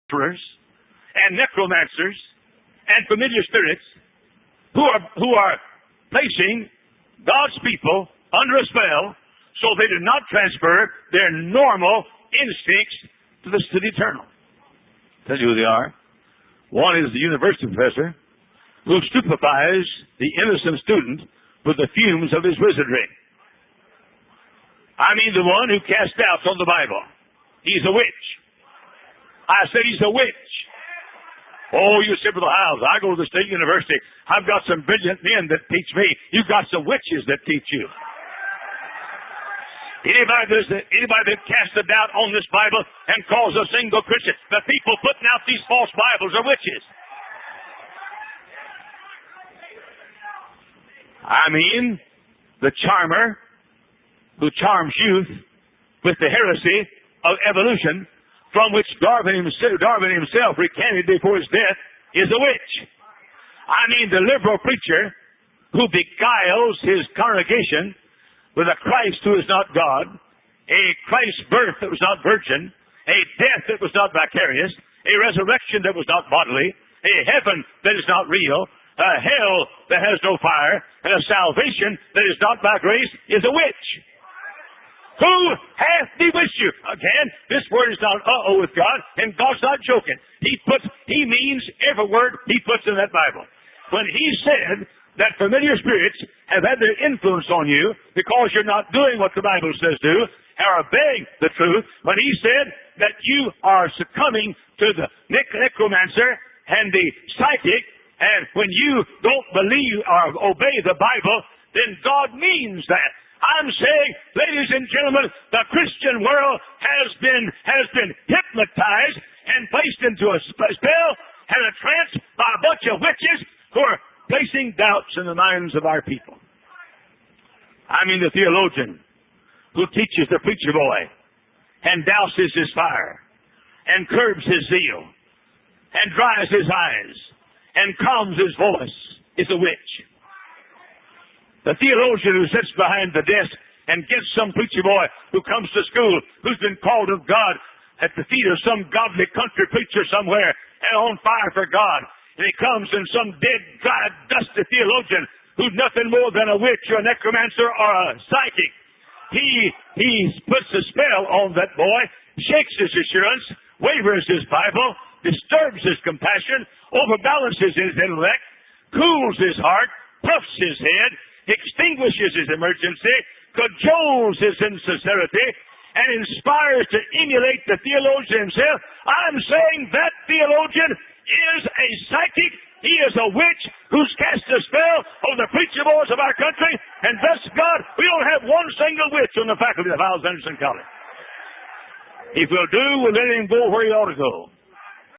sorcerers and necromancers and familiar spirits who are placing God's people under a spell so they do not transfer their normal instincts to the eternal. Tell you who they are. One is the university professor who stupefies the innocent student with the fumes of his wizardry. I mean the one who casts doubts on the Bible. He's a witch. I say he's a witch. Oh, you Frazier Hyles, I go to the state university. I've got some brilliant men that teach me. You've got some witches that teach you. Anybody that casts a doubt on this Bible and calls a single Christian, the people putting out these false Bibles are witches. I mean, the charmer who charms youth with the heresy of evolution, from which Darwin himself recanted before his death, is a witch. I mean, the liberal preacher who beguiles his congregation with a Christ who is not God, a Christ's birth that was not virgin, a death that was not vicarious, a resurrection that was not bodily, a heaven that is not real, a hell that has no fire, and a salvation that is not by grace, is a witch. Who hath bewitched you? Again, this word is not uh-oh with God, and God's not joking. He means every word he puts in that Bible. When he said that familiar spirits have had their influence on you because you're not doing what the Bible says do, or obeying the truth, when he said that you are succumbing to the necromancer and the psychic, and when you don't believe or obey the Bible, then God means that. I'm saying, ladies and gentlemen, the Christian world has been hypnotized and placed into a spell and a trance by a bunch of witches who are placing doubts in the minds of our people. I mean the theologian who teaches the preacher boy and douses his fire and curbs his zeal and dries his eyes and calms his voice is a witch. The theologian who sits behind the desk and gets some preacher boy who comes to school, who's been called of God at the feet of some godly country preacher somewhere and on fire for God. And he comes in some dead, dry, dusty theologian who's nothing more than a witch or a necromancer or a psychic. He puts a spell on that boy, shakes his assurance, wavers his Bible, disturbs his compassion, overbalances his intellect, cools his heart, puffs his head, extinguishes his emergency, cajoles his insincerity, and inspires to emulate the theologian himself. I'm saying that theologian is a psychic. He is a witch who's cast a spell on the preacher boys of our country, and thus God, we don't have one single witch on the faculty of Hyles Anderson College. If we'll do, we'll let him go where he ought to go.